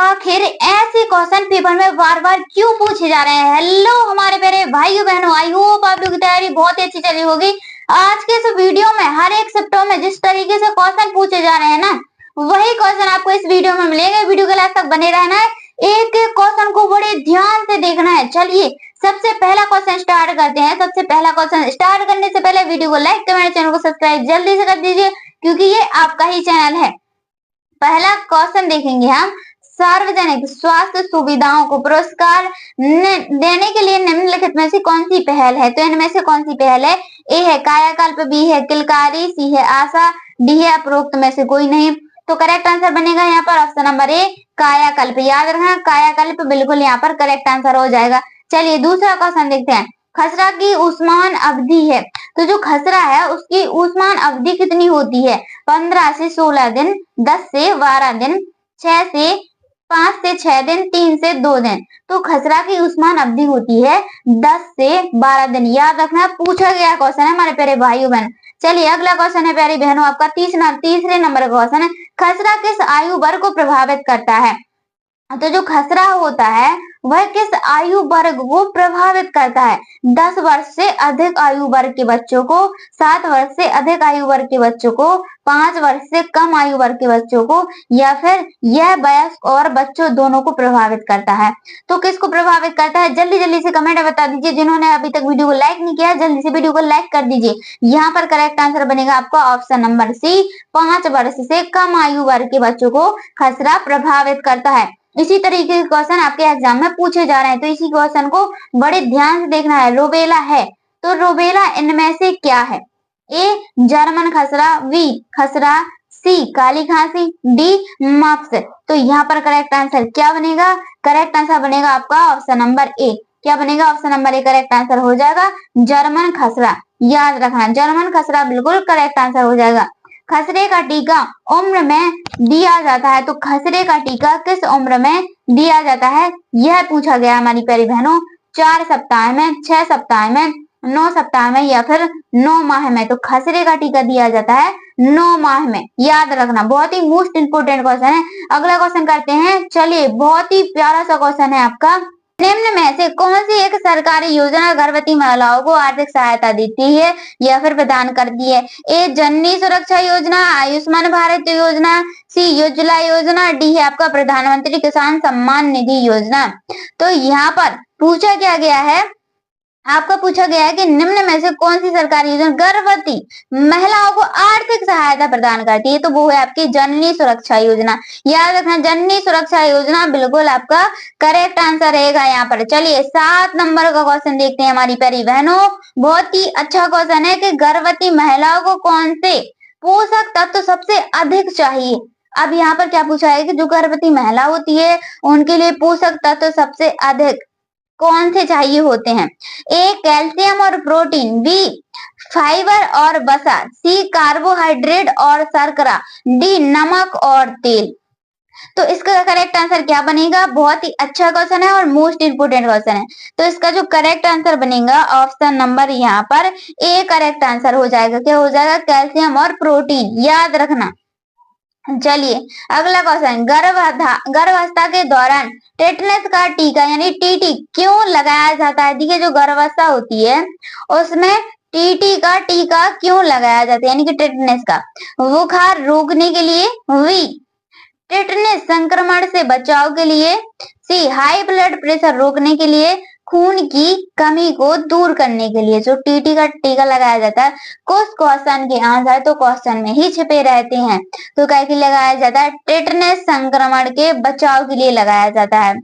आखिर ऐसे question paper में बार बार क्यों पूछे जा रहे हैं। हेलो हमारे प्यारे भाइयों बहनों, आई होप आप लोग की तैयारी बहुत ही अच्छी चली होगी। आज के इस वीडियो में हर एक शिफ्टों में जिस तरीके से क्वेश्चन पूछे जा रहे हैं ना, वही क्वेश्चन आपको इस वीडियो में मिलेंगे। वीडियो के लास्ट तक बने रहना है, एक एक क्वेश्चन को बड़े ध्यान से देखना है। चलिए सबसे पहला क्वेश्चन स्टार्ट करते हैं। सबसे पहला क्वेश्चन स्टार्ट करने से पहले वीडियो को लाइक कमेंट, चैनल को सब्सक्राइब जल्दी से कर दीजिए क्योंकि ये आपका ही चैनल है। पहला क्वेश्चन देखेंगे हम, सार्वजनिक स्वास्थ्य सुविधाओं को पुरस्कार देने के लिए निम्नलिखित में से कौन सी पहल है। तो इनमें से कौन सी पहल है? ए है कायाकल्प, बी है किलकारी, सी है आशा, डी है उपरोक्त में से कोई नहीं। तो करेक्ट आंसर बनेगा यहाँ पर ऑप्शन नंबर ए कायाकल्प। याद रखना कायाकल्प बिल्कुल यहाँ पर करेक्ट आंसर हो जाएगा। चलिए दूसरा क्वेश्चन देखते हैं। खसरा की ऊष्मान अवधि है, तो जो खसरा है उसकी ऊष्मान अवधि कितनी होती है? 15 से 16 दिन, 10 से 12 दिन, 5 से 6 दिन, 3 से 2 दिन। तो खसरा की ऊष्मान अवधि होती है 10 से 12 दिन। याद रखना पूछा गया क्वेश्चन है हमारे प्यारे भाइयों बहन। चलिए अगला क्वेश्चन है प्यारी बहनों आपका तीसरे नंबर का क्वेश्चन है। खसरा किस आयु वर्ग को प्रभावित करता है? तो जो खसरा होता है वह किस आयु वर्ग को प्रभावित करता है? 10 वर्ष से अधिक आयु वर्ग के बच्चों को, 7 वर्ष से अधिक आयु वर्ग के बच्चों को, 5 वर्ष से कम आयु वर्ग के बच्चों को, या फिर यह वयस्क और बच्चों दोनों को प्रभावित करता है। तो किसको प्रभावित करता है? जल्दी जल्दी से कमेंट में बता दीजिए। जिन्होंने अभी तक वीडियो को लाइक नहीं किया जल्दी से वीडियो को लाइक कर दीजिए। यहाँ पर करेक्ट आंसर बनेगा आपका ऑप्शन नंबर सी, 5 वर्ष से कम आयु वर्ग के बच्चों को खसरा प्रभावित करता है। इसी तरीके के क्वेश्चन आपके एग्जाम में पूछे जा रहे हैं, तो इसी क्वेश्चन को बड़े ध्यान से देखना है। रोबेला है, तो रोबेला इनमें से क्या है? ए जर्मन खसरा, बी खसरा, सी काली खांसी, डी मप्स। तो यहाँ पर करेक्ट आंसर क्या बनेगा? करेक्ट आंसर बनेगा आपका ऑप्शन नंबर ए। क्या बनेगा? Option number A correct answer हो जाएगा, जर्मन खसरा। याद रखना जर्मन खसरा बिल्कुल करेक्ट आंसर हो जाएगा। खसरे का टीका उम्र में दिया जाता है, तो खसरे का टीका किस उम्र में दिया जाता है? यह पूछा गया हमारी प्यारी बहनों। 4 सप्ताह में, 6 सप्ताह में, 9 सप्ताह में, या फिर 9 माह में। तो खसरे का टीका दिया जाता है 9 माह में। याद रखना बहुत ही मोस्ट इंपोर्टेंट क्वेश्चन है। अगला क्वेश्चन करते हैं। चलिए बहुत ही प्यारा सा क्वेश्चन है आपका। निम्न में से कौन सी एक सरकारी योजना गर्भवती महिलाओं को आर्थिक सहायता देती है या फिर प्रदान करती है? ए जननी सुरक्षा योजना, आयुष्मान भारत योजना, सी उज्ज्वला योजना, डी है आपका प्रधानमंत्री किसान सम्मान निधि योजना। तो यहाँ पर पूछा क्या गया है? आपका पूछा गया है कि निम्न में से कौन सी सरकारी योजना गर्भवती महिलाओं को आर्थिक सहायता प्रदान करती है? तो वो है आपकी जननी सुरक्षा योजना। याद रखना जननी सुरक्षा योजना बिल्कुल आपका करेक्ट आंसर रहेगा यहाँ पर। चलिए 7 नंबर का क्वेश्चन देखते हैं हमारी प्यारी बहनों। बहुत ही अच्छा क्वेश्चन है कि गर्भवती महिलाओं को कौन से पोषक तत्व सबसे अधिक चाहिए। अब यहाँ पर क्या पूछा है कि जो गर्भवती महिला होती है उनके लिए पोषक तत्व सबसे अधिक कौन से चाहिए होते हैं? ए कैल्शियम और प्रोटीन, बी फाइबर और वसा, सी कार्बोहाइड्रेट और शर्करा, डी नमक और तेल। तो इसका करेक्ट आंसर क्या बनेगा? बहुत ही अच्छा क्वेश्चन है और मोस्ट इंपोर्टेंट क्वेश्चन है। तो इसका जो करेक्ट आंसर बनेगा ऑप्शन नंबर यहाँ पर ए करेक्ट आंसर हो जाएगा। क्या हो जाएगा? कैल्शियम और प्रोटीन। याद रखना। चलिए अगला क्वेश्चन, गर्भावस्था के दौरान टेटनस का टीका यानी टीटी क्यों लगाया जाता है? देखिए जो गर्भावस्था होती है उसमें टीटी का टीका क्यों लगाया जाता है यानी कि टेटनस का? बुखार रोकने के लिए, वी टेटनस संक्रमण से बचाव के लिए, सी हाई ब्लड प्रेशर रोकने के लिए, खून की कमी को दूर करने के लिए। जो टीटी का टीका लगाया जाता है कुछ क्वेश्चन के आंसर तो क्वेश्चन में ही छिपे रहते हैं। तो क्या लगाया जाता है? टेटनस संक्रमण के बचाव के लिए लगाया जाता है।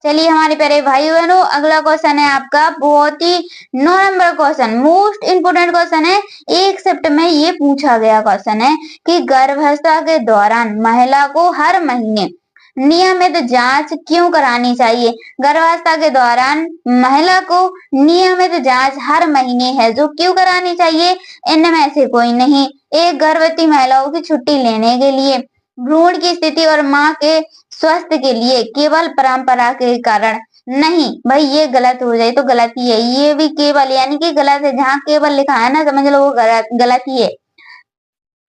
चलिए हमारे प्यारे भाई बहनों अगला क्वेश्चन है आपका बहुत ही 9 number question, most important question है। एक शिफ्ट में ये पूछा गया क्वेश्चन है कि गर्भावस्था के दौरान महिला को हर महीने नियमित जांच क्यों करानी चाहिए? गर्भावस्था के दौरान महिला को नियमित जांच हर महीने है जो क्यों करानी चाहिए? इनमें से कोई नहीं। एक गर्भवती महिलाओं की छुट्टी लेने के लिए, भ्रूण की स्थिति और मां के स्वास्थ्य के लिए, केवल परंपरा के कारण नहीं। भाई ये गलत हो जाए तो गलत ही है। ये भी केवल यानी कि गलत है। जहाँ केवल लिखा है ना समझ लो वो गलत ही है।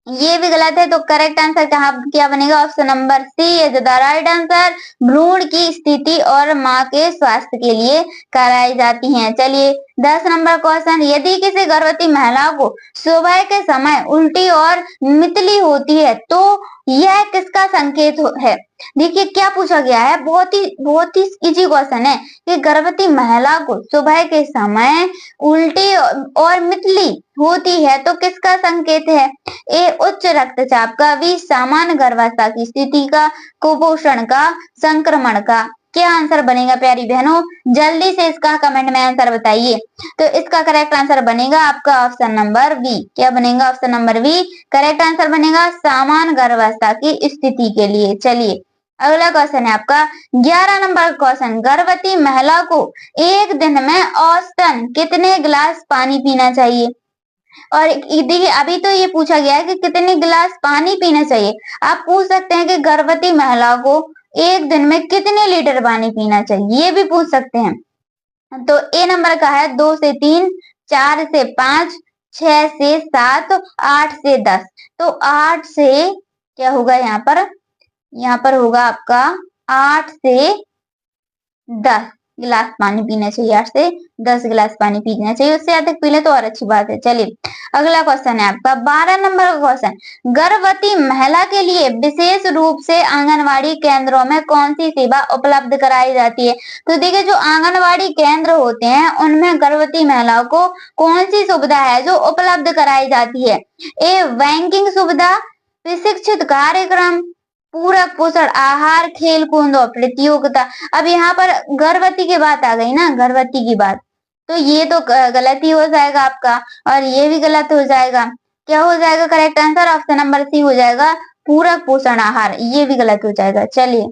ये भी गलत है। तो करेक्ट आंसर क्या बनेगा? Option number C is the right answer. भ्रूण की स्थिति और माँ के स्वास्थ्य के लिए कराई जाती हैं। चलिए 10 नंबर क्वेश्चन, यदि किसी गर्भवती महिला को सुबह के समय उल्टी और मितली होती है तो यह किसका संकेत है? देखिए क्या पूछा गया है, बहुत ही इजी क्वेश्चन है कि गर्भवती महिला को सुबह के समय उल्टी और मितली होती है तो किसका संकेत है? ए उच्च रक्तचाप का, बी सामान्य गर्भावस्था की स्थिति का, कुपोषण का, संक्रमण का। क्या आंसर बनेगा प्यारी बहनों? जल्दी से इसका कमेंट में आंसर बताइए। तो इसका करेक्ट आंसर बनेगा आपका ऑप्शन नंबर बी। क्या बनेगा? Option number B correct answer बनेगा, सामान्य गर्भावस्था की स्थिति के लिए। चलिए अगला क्वेश्चन है आपका 11 नंबर क्वेश्चन, गर्भवती महिला को एक दिन में औसतन कितने गिलास पानी पीना चाहिए? और देखिए अभी तो ये पूछा गया है कि कितने गिलास पानी पीना चाहिए। आप पूछ सकते हैं कि गर्भवती महिला को एक दिन में कितने लीटर पानी पीना चाहिए, ये भी पूछ सकते हैं। तो ए नंबर का है 2 से 3, 4 से 5, 6 से 7, 8 से 10। तो 8 से क्या होगा यहाँ पर होगा आपका 8 से 10 गिलास पानी पीना चाहिए। 8 से 10 गिलास पानी पीना चाहिए, उससे अधिक पी ले तो और अच्छी बात है। चलिए अगला क्वेश्चन है आपका 12 नंबर का क्वेश्चन, गर्भवती महिला के लिए विशेष रूप से आंगनवाड़ी केंद्रों में कौन सी सेवा उपलब्ध कराई जाती है? तो देखिए जो आंगनवाड़ी केंद्र होते हैं उनमें गर्भवती महिलाओं को कौन सी सुविधा है जो उपलब्ध कराई जाती है? ए बैंकिंग सुविधा, प्रशिक्षित कार्यक्रम, पूरक पोषण आहार, खेल कूद और प्रतियोगिता। अब यहाँ पर गर्भवती की बात आ गई ना, गर्भवती की बात, तो ये तो गलत ही हो जाएगा आपका, और ये भी गलत हो जाएगा। क्या हो जाएगा correct answer? Option number C हो जाएगा, पूरक पोषण आहार। ये भी गलत हो जाएगा। चलिए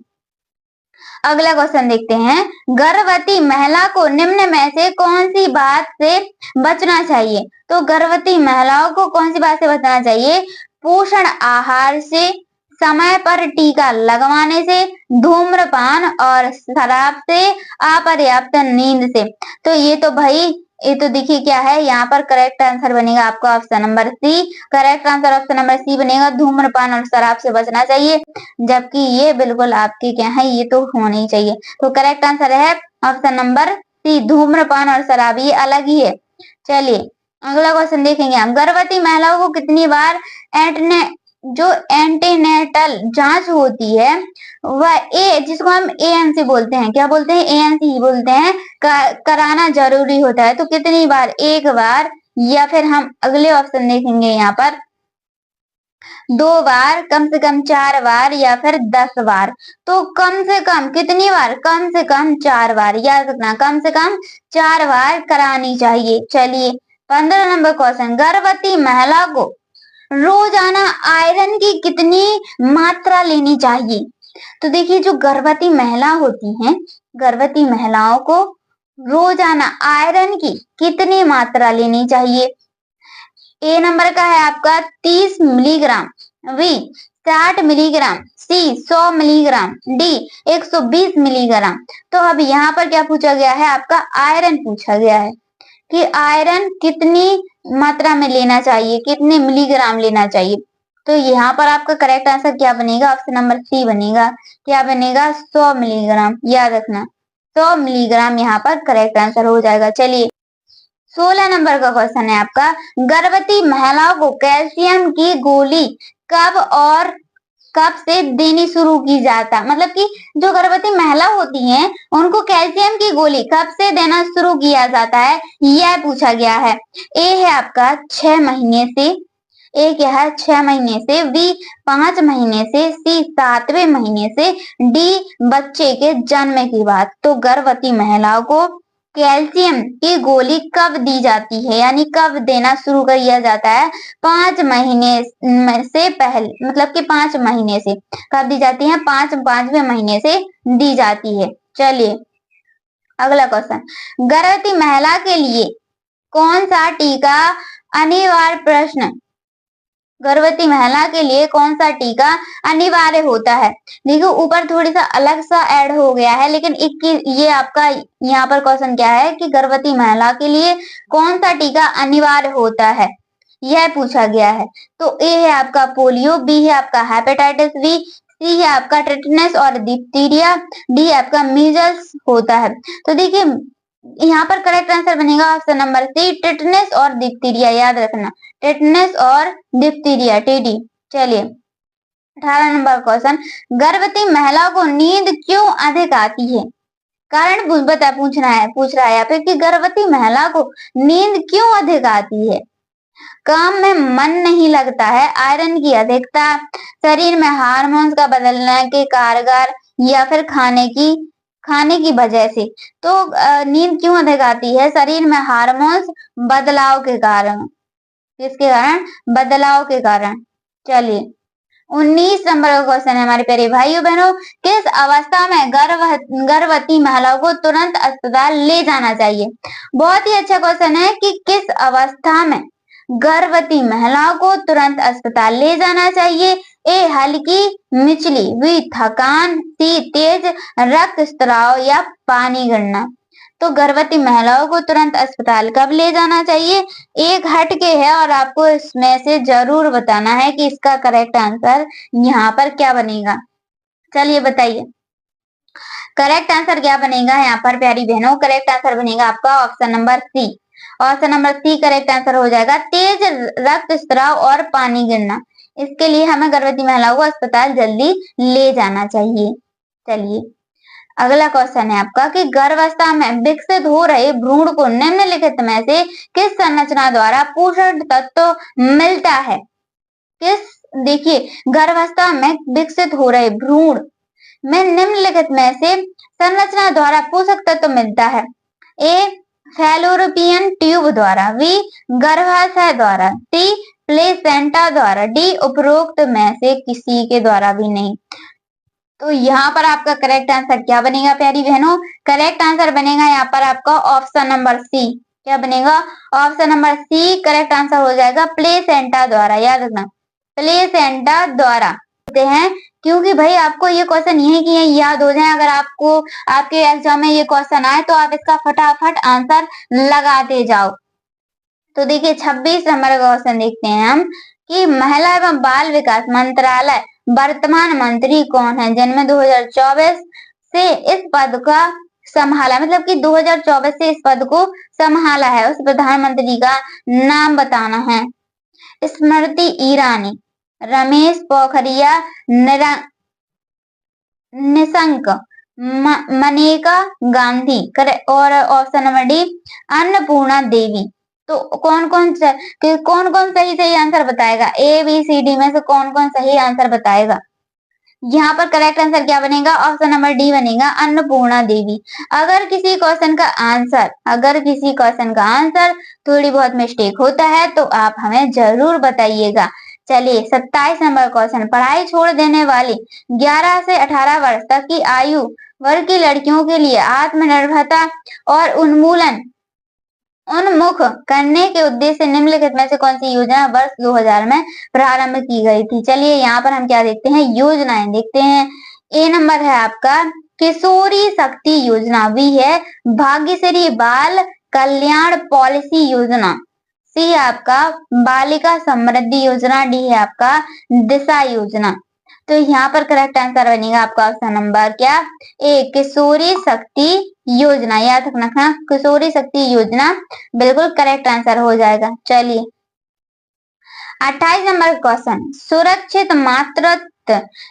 अगला क्वेश्चन देखते हैं, गर्भवती महिला को निम्न में से कौन सी बात से बचना चाहिए? तो गर्भवती महिलाओं को कौन सी बात से बचना चाहिए? पोषण आहार से, समय पर टीका लगवाने से, धूम्रपान और शराब से, अपर्याप्त नींद से। तो ये तो देखिए क्या है, यहाँ पर करेक्ट आंसर बनेगा आपका option number C. Correct answer option number C बनेगा, धूम्रपान और शराब से बचना चाहिए, जबकि ये बिल्कुल आपके क्या है, ये तो होना ही चाहिए। तो करेक्ट आंसर है ऑप्शन नंबर सी, धूम्रपान और शराब, ये अलग ही है। चलिए अगला क्वेश्चन देखेंगे हम, गर्भवती महिलाओं को कितनी बार एंटीनेटल जांच होती है वह जिसको हम एएनसी बोलते हैं, क्या बोलते हैं? एएनसी बोलते हैं, कराना जरूरी होता है। तो कितनी बार? एक बार, या फिर हम अगले ऑप्शन देखेंगे यहाँ पर 2 बार, कम से कम 4 बार, या फिर 10 बार। तो कम से कम कितनी बार? कम से कम 4 बार, याद रखना, कम से कम 4 बार करानी चाहिए। चलिए 15 नंबर क्वेश्चन, गर्भवती महिला को रोजाना आयरन की कितनी मात्रा लेनी चाहिए? तो देखिए जो गर्भवती महिला होती हैं, गर्भवती महिलाओं को रोजाना आयरन की कितनी मात्रा लेनी चाहिए? ए नंबर का है आपका 30 मिलीग्राम, बी 60 मिलीग्राम, सी 100 मिलीग्राम, डी 120 मिलीग्राम। तो अब यहाँ पर क्या पूछा गया है? आपका आयरन पूछा गया है कि आयरन कितनी मात्रा में लेना चाहिए, कितने मिलीग्राम लेना चाहिए। तो यहाँ पर आपका करेक्ट आंसर क्या बनेगा? ऑप्शन नंबर सी बनेगा। क्या बनेगा? 100 मिलीग्राम, याद रखना 100 मिलीग्राम यहाँ पर करेक्ट आंसर हो जाएगा। चलिए 16 नंबर का क्वेश्चन है आपका, गर्भवती महिलाओं को कैल्शियम की गोली कब और कब से देनी शुरू की जाता, मतलब कि जो गर्भवती महिला होती हैं उनको कैल्शियम की गोली कब से देना शुरू किया जाता है, यह पूछा गया है। ए है आपका 6 महीने से, ए क्या है 6 महीने से, बी 5 महीने से, सी 7वें महीने से, डी बच्चे के जन्म की बात। तो गर्भवती महिलाओं को कैल्शियम की गोली कब दी जाती है, यानी कब देना शुरू कर दिया जाता है? 5 महीने से पहले, मतलब कि 5 महीने से कब दी जाती है? 5वें महीने से दी जाती है। चलिए अगला क्वेश्चन, गर्भवती महिला के लिए कौन सा टीका अनिवार्य? प्रश्न, गर्भवती महिला के लिए कौन सा टीका अनिवार्य होता है? देखो ऊपर थोड़ी सा अलग सा ऐड हो गया है, लेकिन ये आपका यहाँ पर क्वेश्चन क्या है कि गर्भवती महिला के लिए कौन सा टीका अनिवार्य होता है? यह पूछा गया है। तो ए है आपका पोलियो, बी है आपका हेपेटाइटिस बी, सी है आपका टेटनस और डिप्थीरिया, डी आपका मीजल्स होता है। तो देखिए यहाँ पर करेक्ट आंसर बनेगा ऑप्शन नंबर सी, टेटनस और डिप्थीरिया। याद रखना, टेटनस और डिप्थीरिया, टीडी। चलिए 18 नंबर क्वेश्चन, गर्भवती महिला को नींद क्यों अधिक आती है? कारण पूछ रहा है यहाँ पे कि गर्भवती महिला को नींद क्यों अधिक आती है? काम में मन नहीं लगता है, आयरन की अधिकता, शरीर में हार्मोन्स का बदलने के कारगर, या फिर खाने की वजह से। तो नींद क्यों अधिक आती है? शरीर में हार्मोन्स बदलाव के कारण। किसके कारण? बदलाव के कारण। चलिए 19 नंबर का क्वेश्चन है हमारे प्यारे भाइयों बहनों, किस अवस्था में गर्भवती महिला को तुरंत अस्पताल ले जाना चाहिए? बहुत ही अच्छा क्वेश्चन है कि किस अवस्था में गर्भवती महिला को तुरंत अस्पताल ले जाना चाहिए। ए हल्की मिचली, बी थकान, सी तेज रक्तस्राव या पानी गिरना। तो गर्भवती महिलाओं को तुरंत अस्पताल कब ले जाना चाहिए? एक हट के है और आपको इसमें से जरूर बताना है कि इसका करेक्ट आंसर यहाँ पर क्या बनेगा। चलिए बताइए करेक्ट आंसर क्या बनेगा यहाँ पर प्यारी बहनों? करेक्ट आंसर बनेगा आपका option number C. Option number C correct answer हो जाएगा, तेज रक्तस्राव और पानी गिरना। इसके लिए हमें गर्भवती महिलाओं को अस्पताल जल्दी ले जाना चाहिए। चलिए अगला क्वेश्चन है आपका कि गर्भावस्था में विकसित हो रहे भ्रूण को निम्नलिखित में से किस संरचना द्वारा पोषक तत्व मिलता है? देखिए गर्भावस्था में विकसित हो रहे भ्रूण में निम्नलिखित में से संरचना द्वारा पोषक तत्व मिलता है। ए फैलोपियन ट्यूब द्वारा, बी गर्भाशय द्वारा, सी प्लेसेंटा द्वारा, डी उपरोक्त में से किसी के द्वारा भी नहीं। तो यहाँ पर आपका करेक्ट आंसर क्या बनेगा प्यारी बहनों? करेक्ट आंसर बनेगा यहाँ पर आपका ऑप्शन नंबर सी। क्या बनेगा? Option number C correct answer हो जाएगा, प्लेसेंटा द्वारा। याद रखना प्लेसेंटा द्वारा होते हैं, क्योंकि भाई आपको ये क्वेश्चन यही की याद हो जाए। अगर आपको आपके एग्जाम में ये क्वेश्चन आए तो आप इसका फटाफट आंसर लगाते जाओ। तो देखिए 26 नंबर का क्वेश्चन देखते हैं हम कि महिला एवं बाल विकास मंत्रालय वर्तमान मंत्री कौन है जिनमें 2024 से इस पद का संभाला, मतलब कि 2024 से इस पद को संभाला है, उस प्रधानमंत्री का नाम बताना है। स्मृति ईरानी, रमेश पोखरिया निशंक, मनेका गांधी और ऑप्शन नंबर डी अन्नपूर्णा देवी। तो कौन कौन सही आंसर बताएगा? ए बी सी डी में से कौन कौन सही आंसर बताएगा? यहाँ पर करेक्ट आंसर क्या बनेगा? ऑप्शन नंबर डी बनेगा, अन्नपूर्णा देवी। अगर किसी क्वेश्चन का आंसर थोड़ी बहुत मिस्टेक होता है तो आप हमें जरूर बताइएगा। चलिए 27 नंबर क्वेश्चन, पढ़ाई छोड़ देने वाली 11 से 18 वर्ष तक की आयु वर्ग की लड़कियों के लिए आत्मनिर्भरता और उन्मुख करने के उद्देश्य से निम्नलिखित में से कौन सी योजना वर्ष 2000 में प्रारंभ की गई थी? चलिए यहाँ पर हम क्या देखते हैं? योजनाएं देखते हैं। ए नंबर है आपका किशोरी शक्ति योजना, बी है भाग्यश्री बाल कल्याण पॉलिसी योजना, सी है आपका बालिका समृद्धि योजना, डी है आपका दिशा योजना। तो यहाँ पर करेक्ट आंसर बनेगा आपका ऑप्शन नंबर क्या? ए किशोरी शक्ति योजना। याद रखना किशोरी शक्ति योजना बिल्कुल करेक्ट आंसर हो जाएगा। चलिए 28 नंबर क्वेश्चन, सुरक्षित मातृत्व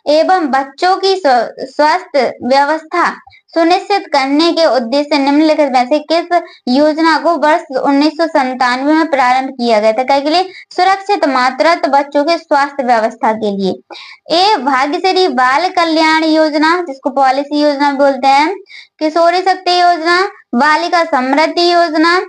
एवं बच्चों की स्वस्थ व्यवस्था सुनिश्चित करने के उद्देश्य से निम्नलिखित में से किस योजना को वर्ष 1997 में प्रारंभ किया गया था? के लिए सुरक्षित मातृत्व बच्चों के स्वास्थ्य व्यवस्था के लिए। ए भाग्यश्री बाल कल्याण योजना जिसको पॉलिसी योजना बोलते हैं, किशोरी शक्ति योजना, बालिका समृद्धि योजना,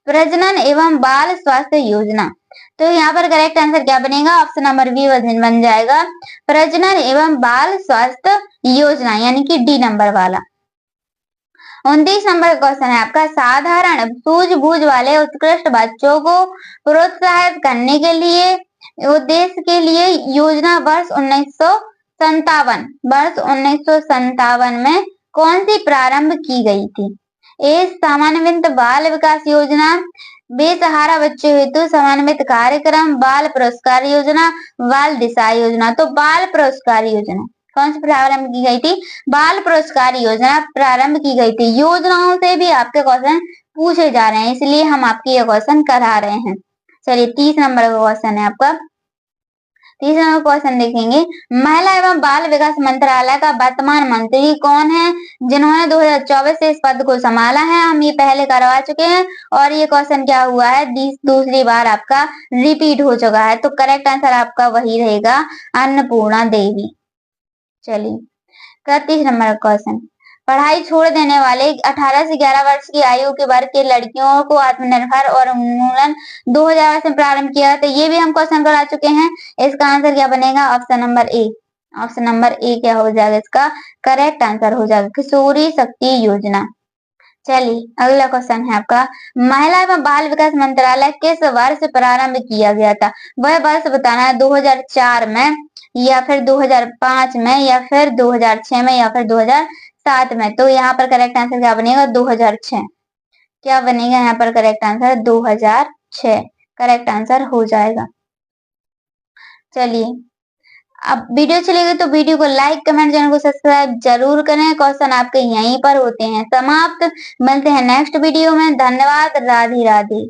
प्रजनन एवं बाल स्वास्थ्य योजना। तो यहाँ पर करेक्ट आंसर क्या बनेगा? ऑप्शन नंबर बी बन जाएगा, प्रजनन एवं बाल स्वास्थ्य योजना, यानी कि डी नंबर वाला। 29 नंबर क्वेश्चन है आपका, साधारण सूझबूझ वाले उत्कृष्ट बच्चों को प्रोत्साहित करने के लिए उद्देश्य के लिए योजना वर्ष 1957 में कौन सी प्रारंभ की गई थी? ए सामान्य बाल विकास योजना, बेसहारा बच्चों हेतु समन्वित कार्यक्रम, बाल पुरस्कार योजना, बाल दिशा योजना। तो बाल पुरस्कार योजना कौन सी प्रारंभ की गई थी? बाल पुरस्कार योजना प्रारंभ की गई थी। योजनाओं से भी आपके क्वेश्चन पूछे जा रहे हैं, इसलिए हम आपके ये क्वेश्चन करा रहे हैं। चलिए 30 नंबर का क्वेश्चन है आपका। 30 नंबर क्वेश्चन देखेंगे, महिला एवं बाल विकास मंत्रालय का वर्तमान मंत्री कौन है जिन्होंने 2024 से इस पद को संभाला है? हम ये पहले करवा चुके हैं और ये क्वेश्चन क्या हुआ है, दूसरी बार आपका रिपीट हो चुका है। तो करेक्ट आंसर आपका वही रहेगा, अन्नपूर्णा देवी। चलिए 31 नंबर क्वेश्चन, पढ़ाई छोड़ देने वाले 18 से 11 वर्ष की आयु के वर्ग के लड़कियों को आत्मनिर्भर और उन्मूलन 2000 में प्रारंभ किया। तो ये भी हम क्वेश्चन करा चुके हैं। इसका आंसर क्या बनेगा? Option number A. Option number A क्या हो जाएगा? इसका करेक्ट आंसर हो जाएगा किशोरी शक्ति योजना। चलिए अगला क्वेश्चन है आपका, महिला एवं बाल विकास मंत्रालय किस वर्ष प्रारंभ किया गया था? वह वर्ष बताना है, 2004 में या फिर 2005 में या फिर 2006 में या फिर 2007 में। तो यहाँ पर करेक्ट आंसर क्या बनेगा? 2006। क्या बनेगा यहाँ पर करेक्ट आंसर? 2006 करेक्ट आंसर हो जाएगा। चलिए अब वीडियो चलेगी तो वीडियो को लाइक कमेंट चैनल को सब्सक्राइब जरूर करें। क्वेश्चन आपके यहीं पर होते हैं समाप्त। मिलते हैं नेक्स्ट वीडियो में। धन्यवाद। राधे राधे।